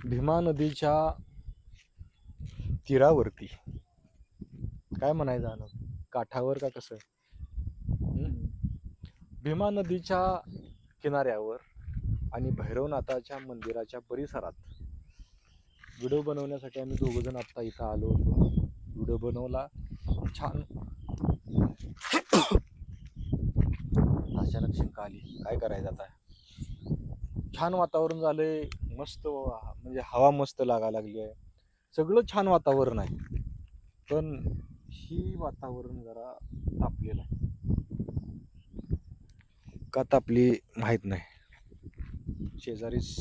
भीमा नदीच्या तीरावरती काय म्हणायचं आलं काठावर का कसं भीमा नदीच्या किनाऱ्यावर आणि भैरवनाथाच्या मंदिराच्या परिसरात व्हिडिओ बनवण्यासाठी आम्ही दोघ जण आता इथं आलो होतो. व्हिडिओ बनवला छान. अचानक शिंका आली, काय करायचं आता. छान वातावरण झालंय, मस्त म्हणजे हवा मस्त लागायला लागली आहे, सगळं छान वातावरण आहे. पण ही वातावरण जरा तापलेलं आहे. का तापली माहित नाही. शेजारीच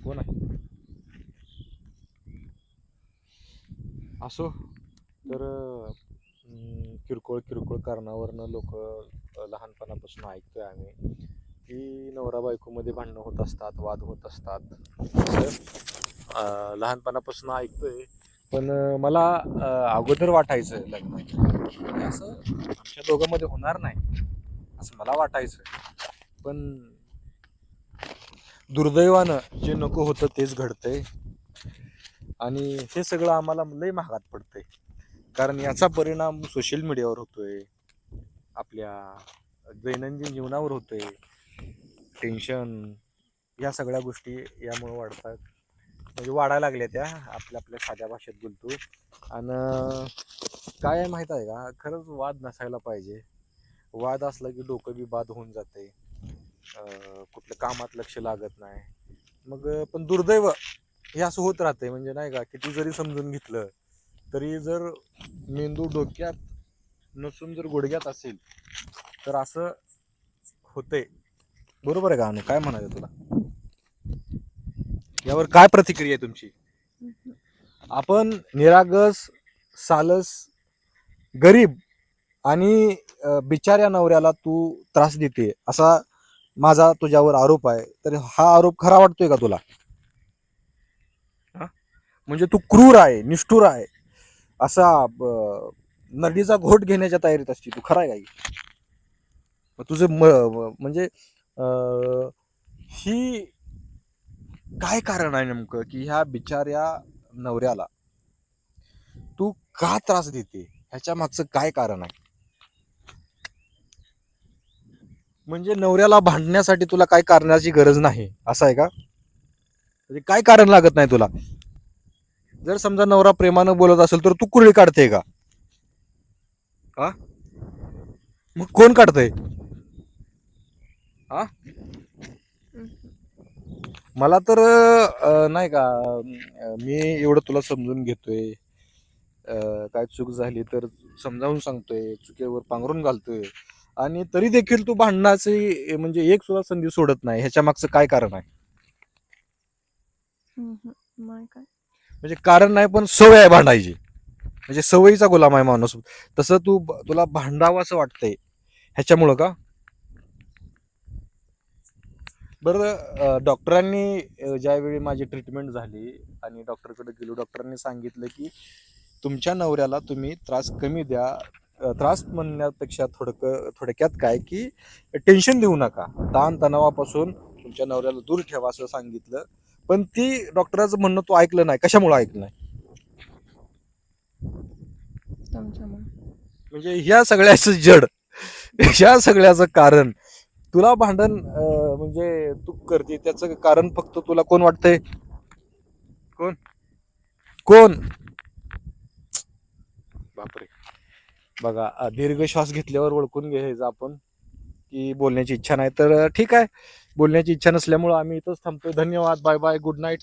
कोण आहे असो. तर किरकोळ कारणावरनं लोक लहानपणापासून ऐकतोय आम्ही की नवरा बायकोमध्ये भांडणं होत असतात, वाद होत असतात. लहानपणापासून ऐकतोय. पण मला अगोदर वाटायचं लग्न असं आमच्या दोघांमध्ये होणार नाही असं मला वाटायचं. पण दुर्दैवानं जे नको होतं तेच घडतंय आणि हे सगळं आम्हाला लय महागात पडतंय. कारण याचा परिणाम सोशल मीडियावर होतोय, आपल्या दैनंदिन जीवनावर होतोय. टेन्शन या सगळ्या गोष्टी यामुळे वाढतात, म्हणजे वाढायला लागल्या त्या. आपल्या साध्या भाषेत बोलतो. आणि काय आहे माहीत आहे का, खरंच वाद नसायला पाहिजे. वाद असला की डोकं बी बाद होऊन जाते, कुठल्या कामात लक्ष लागत नाही. मग पण दुर्दैव हे असं होत राहतंय. म्हणजे नाही का, किती जरी समजून घेतलं तरी जर मेंदू डोक्यात नसून जर गुडघ्यात असेल तर असं होतंय. बरोबर आहे का अनु? काय म्हणायचं तुला यावर? काय प्रतिक्रिया आहे तुमची? आपण निरागस, सालस, गरीब आणि बिचाऱ्या नवऱ्याला तू त्रास देते असा माझा तुझ्यावर आरोप आहे. तर हा आरोप खरा वाटतोय का तुला? म्हणजे तू क्रूर आहे, निष्ठुर आहे, असा नदीचा घोट घेण्याच्या तयारीत असते तू. खरा आहे का तुझं? म्हणजे ही काय कारण आहे नेमकं की ह्या बिचाऱ्या नवऱ्याला तू का त्रास देते? ह्याच्या मागचं काय कारण आहे? म्हणजे नवऱ्याला भांडण्यासाठी तुला काय कारणाची गरज नाही असं आहे का? म्हणजे काय कारण लागत नाही तुला? जर समजा नवरा प्रेमानं बोलत असेल तर तू कुरळी काढते का? हा, मग कोण काढतंय? हा, मला तर नाही का, मी एवढं तुला समजून घेतोय. काय चूक झाली तर समजावून सांगतोय, चुकीवर पांघरून घालतोय, आणि तरी देखील तू भांडणाची म्हणजे एक सुद्धा संधी सोडत नाही. ह्याच्या मागचं काय कारण आहे? म्हणजे कारण नाही, पण सवय आहे भांडायची. म्हणजे सवयीचा गुलाम आहे माणूस. तसं तुला भांडावं असं वाटतंय ह्याच्यामुळं का? बरं, डॉक्टरांनी ज्यावेळी माझी ट्रीटमेंट झाली आणि डॉक्टरकडे गेलो, डॉक्टरांनी सांगितलं की तुमच्या नवऱ्याला तुम्ही त्रास कमी द्या. त्रास म्हणण्यापेक्षा थोडक्यात काय की टेन्शन देऊ नका, ताण तणावापासून तुमच्या नवऱ्याला दूर ठेवा असं सांगितलं. पण ती डॉक्टरांचं म्हणणं तू ऐकलं नाही. कशामुळे ऐकलं नाही? म्हणजे ह्या सगळ्याचं जड, ह्या सगळ्याचं कारण तुला भांडण म्हणजे तू करते त्याचं कारण फक्त तुला कोण वाटतंय? कोण कोण बापरे. बघा, दीर्घ श्वास घेतल्यावर ओळखून घ्यायचं आपण की बोलण्याची इच्छा नाही. तर ठीक आहे, बोलण्याची इच्छा नसल्यामुळं आम्ही इथंच थांबतोय. धन्यवाद, बाय बाय, गुड नाईट.